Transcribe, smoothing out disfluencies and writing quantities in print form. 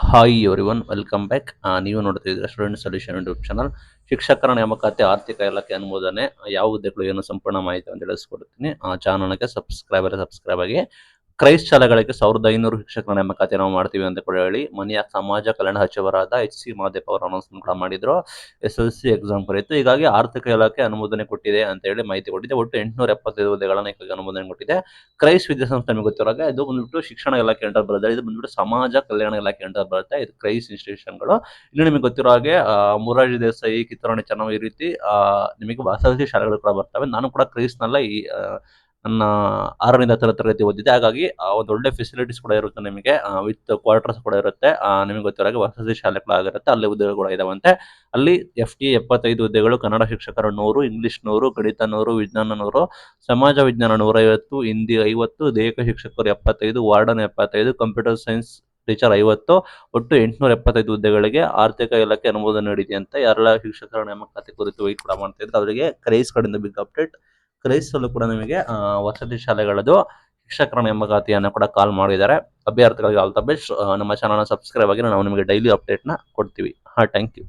Hi everyone welcome back. ನೀವು ನೋಡ್ತಿದ್ದೀರಾ student solution YouTube channel. ಶಿಕ್ಷಕರ ನೇಮಕಾತಿ ಆರ್ಥಿಕ ಇಲಾಖೆ ಅನುಮೋದನೆ ಯಾವ ಹುದ್ದೆಗಳು ಏನು ಸಂಪೂರ್ಣ ಮಾಹಿತಿ ಅಂತ ತಿಳಿಸ್ಕೊಡ್ತೀನಿ. ಚಾನಲ್ಗೆ ಸಬ್ಸ್ಕ್ರೈಬ್ ಆಗಿ. ಕ್ರೈಸ್ಟ್ ಶಾಲೆಗಳಿಗೆ 1500 ಶಿಕ್ಷಕರ ನೇಮಕಾತಿ ನಾವು ಮಾಡ್ತೀವಿ ಅಂತ ಕೂಡ ಹೇಳಿ ಮನೆಯ ಸಮಾಜ ಕಲ್ಯಾಣ ಸಚಿವರಾದ HC ಮಹದೇವ್ ಅವರು ಅನೌನ್ಸ್ಮೆಂಟ್ ಕೂಡ ಮಾಡಿದ್ರು. SSLC ಎಕ್ಸಾಮ್ ಬರೀತು. ಹೀಗಾಗಿ ಆರ್ಥಿಕ ಇಲಾಖೆ ಅನುಮೋದನೆ ಕೊಟ್ಟಿದೆ ಅಂತ ಹೇಳಿ ಮಾಹಿತಿ ಕೊಟ್ಟಿದೆ. ಒಟ್ಟು 875 ಹುದ್ದೆಗಳನ್ನ ಈಗ ಅನುಮೋದನೆ ಕೊಟ್ಟಿದೆ. ಕ್ರೈಸ್ಟ್ ವಿದ್ಯಾಸಂಸ್ಥೆ ನಿಮಗೆ ಗೊತ್ತಿರೋಗೆ ಇದು ಬಂದ್ಬಿಟ್ಟು ಶಿಕ್ಷಣ ಇಲಾಖೆ ಅಂಡರ್ ಬರುತ್ತೆ. ಇದು ಬಂದ್ಬಿಟ್ಟು ಸಮಾಜ ಕಲ್ಯಾಣ ಇಲಾಖೆ ಅಂಡರ್ ಬರುತ್ತೆ. ಇದು ಕ್ರೈಸ್ಟ್ ಇನ್ಸ್ಟಿಟ್ಯೂಷನ್ಗಳು. ಇನ್ನು ನಿಮಗೆ ಗೊತ್ತಿರೋ ಹಾಗೆ ಮೊರಾರ್ಜಿ ದೇಸಾಯಿ, ಕಿತ್ತೂರಾಣಿ ಚೆನ್ನಮ್ಮ ಈ ರೀತಿ ನಿಮಗೆ ವಸತಿ ಶಾಲೆಗಳು ಕೂಡ ಬರ್ತವೆ. ನಾನು ಕೂಡ ಕ್ರೈಸ್ಟ್ ನಲ್ಲ ನನ್ನ 6ರಿಂದ 10ನೇ ತರಗತಿ ಓದಿದ್ದೆ. ಹಾಗಾಗಿ ಒಂದು ಒಳ್ಳೆ ಫೆಸಿಲಿಟೀಸ್ ಕೂಡ ಇರುತ್ತೆ ನಿಮಗೆ. ವಿತ್ ಕ್ವಾರ್ಟರ್ಸ್ ಕೂಡ ಇರುತ್ತೆ. ನಿಮಗೆ ಗೊತ್ತಿರೋ ಹಾಗೆ ವಸತಿ ಶಾಲೆ ಕೂಡ ಆಗಿರುತ್ತೆ. ಅಲ್ಲಿ ಹುದ್ದೆಗಳು ಕೂಡ ಇದಾವಂತೆ. ಅಲ್ಲಿ FT 75 ಹುದ್ದೆಗಳು, ಕನ್ನಡ ಶಿಕ್ಷಕರು 100, ಇಂಗ್ಲಿಷ್ 100, ಗಣಿತ 100, ವಿಜ್ಞಾನ 100, ಸಮಾಜ ವಿಜ್ಞಾನ 150, ಹಿಂದಿ 50, ದೈಹಿಕ ಶಿಕ್ಷಕರು 75, ವಾರ್ಡನ್ 75, ಕಂಪ್ಯೂಟರ್ ಸೈನ್ಸ್ ಟೀಚರ್ 50, ಒಟ್ಟು 875 ಹುದ್ದೆಗಳಿಗೆ ಆರ್ಥಿಕ ಇಲಾಖೆ ಅನುಮೋದನೆ ನೀಡಿದೆ ಅಂತ ಯಾರೆಲ್ಲ ಶಿಕ್ಷಕರ ನೇಮಕಾತಿ ಕುರಿತು ವೆಯ್ಟ್ ಕೂಡ ಮಾಡ್ತಾ ಇದ್ರು ಅವರಿಗೆ ಕ್ರೈಸ್ ಕಡೆಯಿಂದ ಬಿಗ್ ಅಪ್ಡೇಟ್. ಕ್ರೈಸ್ತಲ್ಲೂ ಕೂಡ ನಿಮಗೆ ವಸತಿ ಶಾಲೆಗಳದ್ದು ಶಿಕ್ಷಕರ ನೇಮಕಾತಿಯನ್ನು ಕೂಡ ಕಾಲ್ ಮಾಡಿದ್ದಾರೆ. ಅಭ್ಯರ್ಥಿಗಳಿಗೆ ಆಲ್ ದ ಬೆಸ್ಟ್. ನಮ್ಮ ಚಾನಲ್ನ ಸಬ್ಸ್ಕ್ರೈಬ್ ಆಗಿ ನಾವು ನಿಮಗೆ ಡೈಲಿ ಅಪ್ಡೇಟ್ನ ಕೊಡ್ತೀವಿ. Thank you.